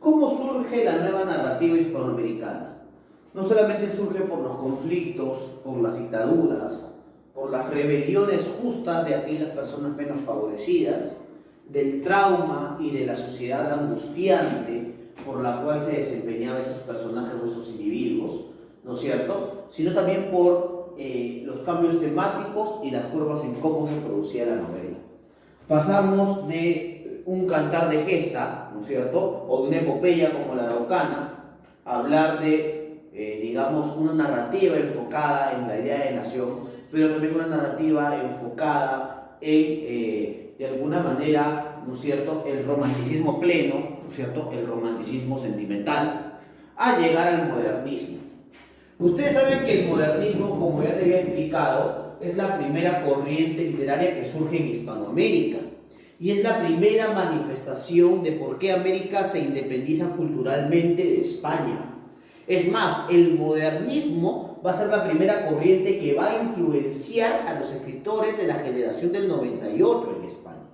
¿Cómo surge la nueva narrativa hispanoamericana? No solamente surge por los conflictos, por las dictaduras, por las rebeliones justas de aquellas personas menos favorecidas, del trauma y de la sociedad angustiante por la cual se desempeñaban estos personajes o estos individuos, ¿no es cierto? Sino también por los cambios temáticos y las formas en cómo se producía la novela. Pasamos de un cantar de gesta, ¿no es cierto?, o de una epopeya como la araucana, a hablar de, digamos, una narrativa enfocada en la idea de nación, pero también una narrativa enfocada en, de alguna manera, ¿no es cierto?, el romanticismo pleno, ¿no es cierto?, el romanticismo sentimental, a llegar al modernismo. Ustedes saben que el modernismo, como ya te había explicado, es la primera corriente literaria que surge en Hispanoamérica y es la primera manifestación de por qué América se independiza culturalmente de España. Es más, el modernismo va a ser la primera corriente que va a influenciar a los escritores de la generación del 98 en España.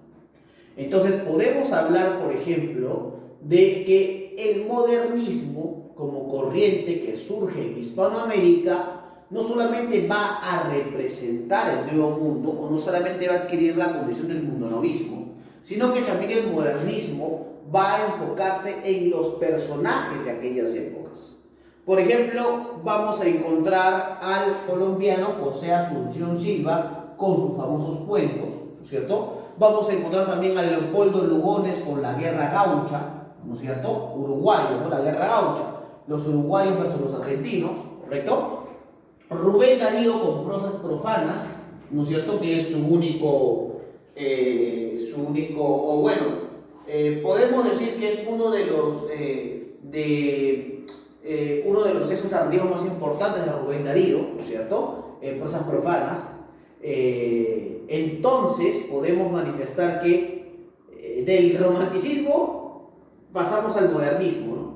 Entonces podemos hablar, por ejemplo, de que el modernismo como corriente que surge en Hispanoamérica no solamente va a representar el nuevo mundo o no solamente va a adquirir la condición del mundonovismo, sino que también el modernismo va a enfocarse en los personajes de aquellas épocas. Por ejemplo, vamos a encontrar al colombiano José Asunción Silva con sus famosos cuentos, ¿no es cierto? Vamos a encontrar también a Leopoldo Lugones con la Guerra Gaucha, ¿no es cierto? Uruguayo, ¿no? La Guerra Gaucha. Los uruguayos versus los argentinos, ¿correcto? Rubén Darío con prosas profanas, ¿no es cierto?, que es su único, o bueno, podemos decir que es uno de los textos narrativos más importantes de Rubén Darío, ¿no es cierto?, prosas profanas. Entonces podemos manifestar que del romanticismo pasamos al modernismo, ¿no?,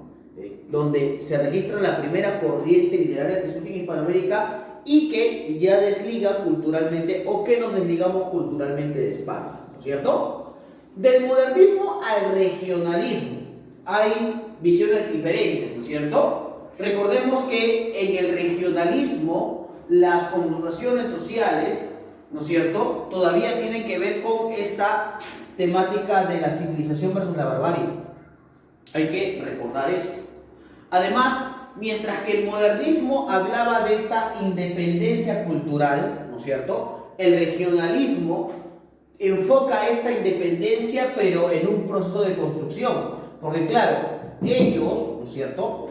donde se registra la primera corriente literaria que surge en Hispanoamérica y que ya desliga culturalmente o que nos desligamos culturalmente de España, ¿no es cierto? Del modernismo al regionalismo hay visiones diferentes, ¿no es cierto? Recordemos que en el regionalismo las connotaciones sociales, ¿no es cierto?, todavía tienen que ver con esta temática de la civilización versus la barbarie. Hay que recordar eso. Además, mientras que el modernismo hablaba de esta independencia cultural, ¿no es cierto?, el regionalismo enfoca esta independencia pero en un proceso de construcción, porque claro, ellos, ¿no es cierto?,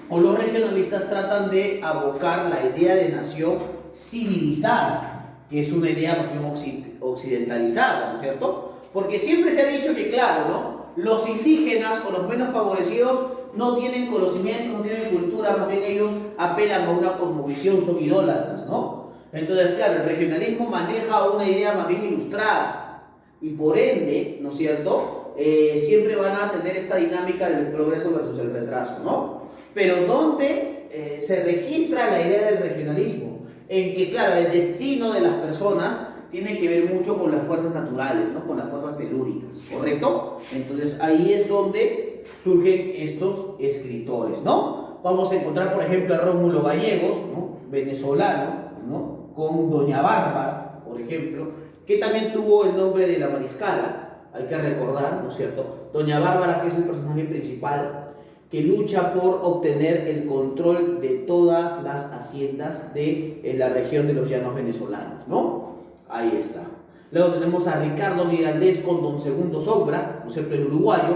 o los regionalistas tratan de abocar la idea de nación civilizada, que es una idea más bien occidentalizada, ¿no es cierto? Porque siempre se ha dicho que, claro, ¿no?, los indígenas o los menos favorecidos no tienen conocimiento, no tienen cultura, más bien ellos apelan a una cosmovisión, son idólatras, ¿no? Entonces, claro, el regionalismo maneja una idea más bien ilustrada y por ende, ¿no es cierto?, siempre van a tener esta dinámica del progreso versus el retraso, ¿no? Pero ¿dónde se registra la idea del regionalismo? En que, claro, el destino de las personas tiene que ver mucho con las fuerzas naturales, ¿no?, con las fuerzas telúricas, ¿correcto? Entonces ahí es donde surgen estos escritores, ¿no? Vamos a encontrar, por ejemplo, a Rómulo Gallegos, ¿no?, venezolano, ¿no?, con Doña Bárbara, por ejemplo, que también tuvo el nombre de la mariscala, hay que recordar, ¿no es cierto? Doña Bárbara, que es el personaje principal, que lucha por obtener el control de todas las haciendas de la región de los llanos venezolanos, ¿no? Ahí está. Luego tenemos a Ricardo Mirandés con Don Segundo Sombra, ¿no es cierto?, el uruguayo,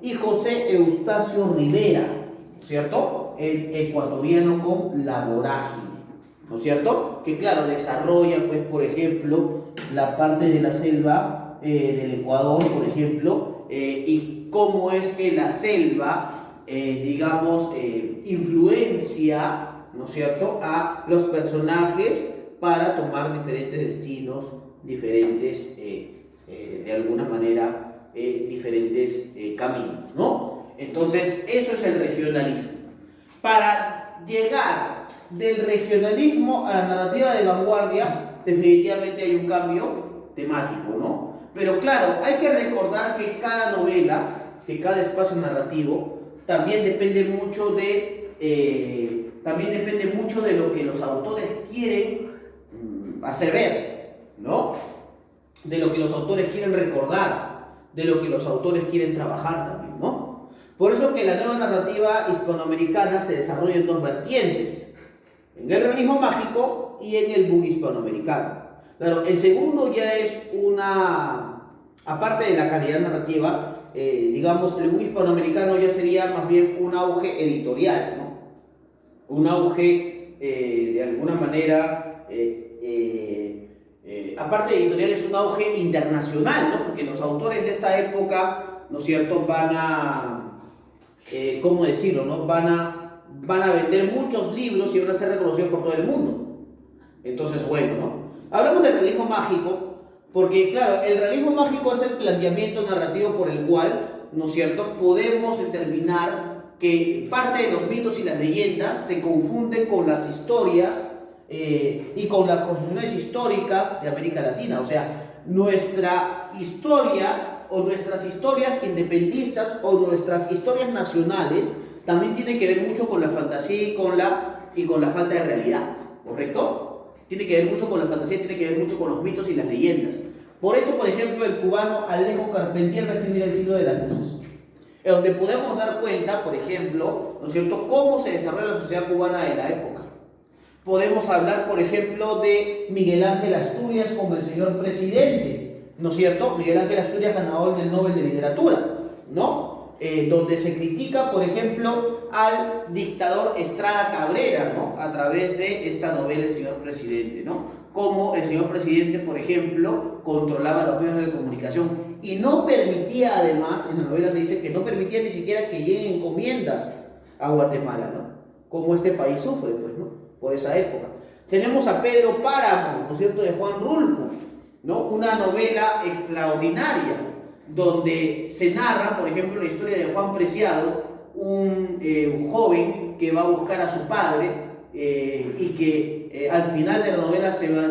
y José Eustacio Rivera, ¿no es cierto?, el ecuatoriano con La Vorágine, ¿no es cierto?, que claro, desarrolla, pues, por ejemplo, la parte de la selva del Ecuador, por ejemplo, y cómo es que la selva, digamos, influencia, ¿no es cierto?, a los personajes para tomar diferentes destinos, diferentes, de alguna manera, diferentes caminos, ¿no? Entonces, eso es el regionalismo. Para llegar del regionalismo a la narrativa de vanguardia, definitivamente hay un cambio temático, ¿no? Pero claro, hay que recordar que cada novela, que cada espacio narrativo, también depende mucho de lo que los autores quieren hacer ver, ¿no? De lo que los autores quieren recordar, de lo que los autores quieren trabajar también, ¿no? Por eso que la nueva narrativa hispanoamericana se desarrolla en dos vertientes, en el realismo mágico y en el boom hispanoamericano. Claro, el segundo ya es aparte de la calidad narrativa, digamos, el boom hispanoamericano ya sería más bien un auge editorial, ¿no? Un auge, de alguna manera, aparte de editorial, es un auge internacional, ¿no? Porque los autores de esta época, ¿no es cierto?, van a, ¿cómo decirlo?, ¿no? Van a vender muchos libros y van a ser reconocidos por todo el mundo. Entonces, bueno, ¿no? Hablamos del realismo mágico, porque, claro, el realismo mágico es el planteamiento narrativo por el cual, ¿no es cierto?, podemos determinar que parte de los mitos y las leyendas se confunden con las historias y con las construcciones históricas de América Latina. O sea, nuestra historia o nuestras historias independistas o nuestras historias nacionales también tienen que ver mucho con la fantasía y con la falta de realidad, ¿correcto? Tiene que ver mucho con la fantasía, tiene que ver mucho con los mitos y las leyendas. Por eso, por ejemplo, el cubano Alejo Carpentier va a escribir El siglo de las luces, en donde podemos dar cuenta, por ejemplo, ¿no es cierto?, cómo se desarrolla la sociedad cubana de la época. Podemos hablar, por ejemplo, de Miguel Ángel Asturias como el señor presidente, ¿no es cierto? Miguel Ángel Asturias, ganador del Nobel de Literatura, ¿no? Donde se critica, por ejemplo, al dictador Estrada Cabrera, ¿no? A través de esta novela El señor presidente, ¿no? Cómo el señor presidente, por ejemplo, controlaba los medios de comunicación y no permitía, además, en la novela se dice que no permitía ni siquiera que lleguen encomiendas a Guatemala, ¿no? Como este país sufre, pues, ¿no? Por esa época. Tenemos a Pedro Páramo, ¿no es cierto?, de Juan Rulfo, ¿no? Una novela extraordinaria, donde se narra, por ejemplo, la historia de Juan Preciado, un joven que va a buscar a su padre y que al final de la novela se va a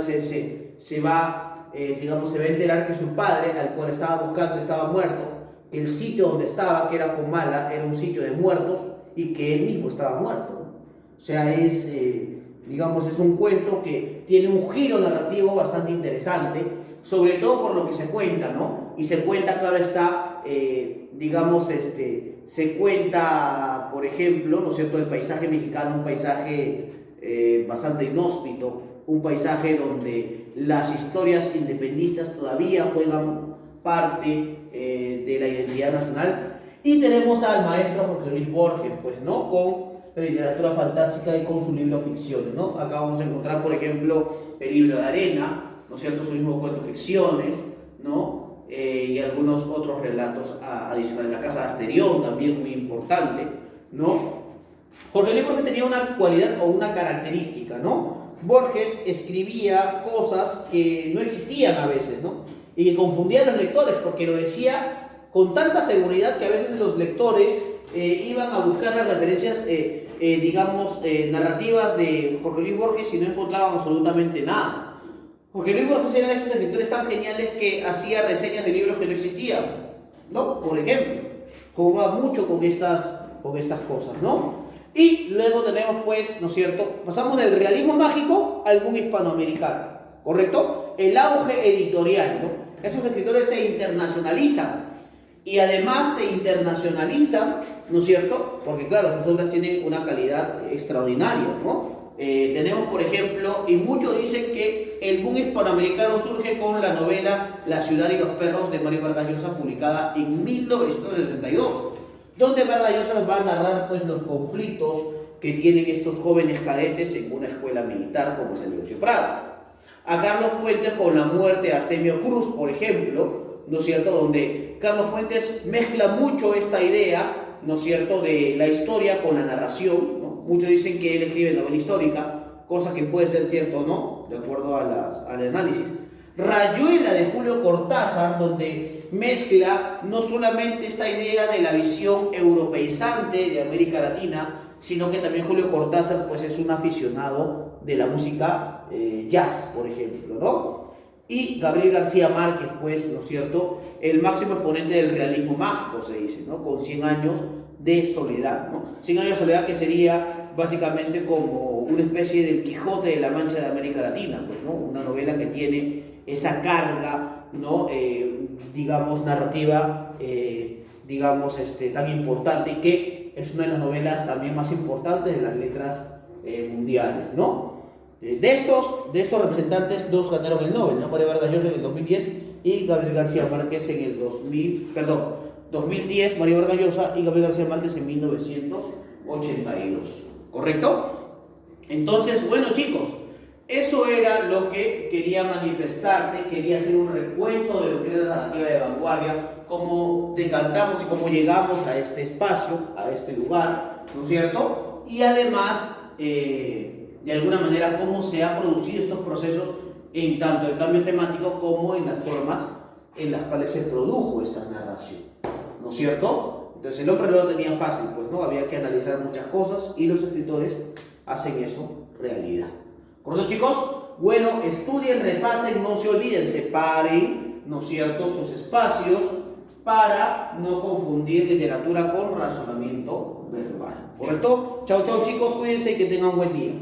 enterar que su padre, al cual estaba buscando, estaba muerto, que el sitio donde estaba, que era Comala, era un sitio de muertos y que él mismo estaba muerto, ¿no? O sea, es un cuento que tiene un giro narrativo bastante interesante, sobre todo por lo que se cuenta, ¿no? Y se cuenta, claro está, se cuenta, por ejemplo, ¿no es cierto?, el paisaje mexicano, un paisaje bastante inhóspito, un paisaje donde las historias independistas todavía juegan parte de la identidad nacional. Y tenemos al maestro Jorge Luis Borges, pues, ¿no?, con la literatura fantástica y con su libro Ficciones, ¿no? Acá vamos a encontrar, por ejemplo, el libro de Arena, ¿no es cierto?, su mismo cuento Ficciones, ¿no? Y algunos otros relatos adicionales. La Casa de Asterión, también muy importante, ¿no? Jorge Luis Borges tenía una cualidad o una característica, ¿no? Borges escribía cosas que no existían a veces, ¿no? Y que confundían a los lectores, porque lo decía con tanta seguridad que a veces los lectores iban a buscar las referencias, narrativas de Jorge Luis Borges y no encontraban absolutamente nada. Jorge Luis Borges era de esos escritores tan geniales que hacía reseñas de libros que no existían, ¿no? Por ejemplo, jugaba mucho con estas cosas, ¿no? Y luego tenemos, pues, ¿no es cierto?, pasamos del realismo mágico al boom hispanoamericano, ¿correcto? El auge editorial, ¿no? Esos escritores se internacionalizan y además se internacionalizan, ¿no es cierto?, porque claro, sus obras tienen una calidad extraordinaria, ¿no? Tenemos, por ejemplo, y muchos dicen que el boom hispanoamericano surge con la novela La ciudad y los perros de Mario Vargas Llosa, publicada en 1962, donde Vargas Llosa nos va a narrar, pues, los conflictos que tienen estos jóvenes cadetes en una escuela militar como San Lucio Prado. A Carlos Fuentes con La muerte de Artemio Cruz, por ejemplo, ¿no es cierto?, donde Carlos Fuentes mezcla mucho esta idea, ¿no es cierto?, de la historia con la narración, ¿no? Muchos dicen que él escribe novela histórica, cosa que puede ser cierto o no, de acuerdo al análisis. Rayuela de Julio Cortázar, donde mezcla no solamente esta idea de la visión europeizante de América Latina, sino que también Julio Cortázar, pues, es un aficionado de la música jazz, por ejemplo, ¿no? Y Gabriel García Márquez, pues, ¿no es cierto?, el máximo exponente del realismo mágico, se dice, ¿no?, con 100 años de Soledad, ¿no? 100 años de soledad, que sería básicamente como una especie del Quijote de la Mancha de América Latina, pues, ¿no? Una novela que tiene esa carga, ¿no? Digamos, narrativa, digamos, tan importante, y que es una de las novelas también más importantes de las letras mundiales, ¿no? De estos representantes, dos ganaron el Nobel, ¿no? Mario Vargas Llosa en el 2010 y Gabriel García Márquez en el 2010, Mario Vargas Llosa y Gabriel García Márquez en 1982, ¿correcto? Entonces, bueno, chicos, eso era lo que quería manifestarte. Quería hacer un recuento de lo que era la narrativa de vanguardia, cómo decantamos y cómo llegamos a este espacio, a este lugar, ¿no es cierto? Y además, de alguna manera, cómo se han producido estos procesos en tanto el cambio temático como en las formas en las cuales se produjo esta narración, ¿no es cierto? Entonces el hombre no lo tenía fácil, pues, ¿no? Había que analizar muchas cosas y los escritores hacen eso realidad. ¿Correcto, chicos? Bueno, estudien, repasen, no se olviden, separen, ¿no es cierto?, sus espacios para no confundir literatura con razonamiento verbal. ¿Correcto? Chao, chao, chicos, cuídense y que tengan un buen día.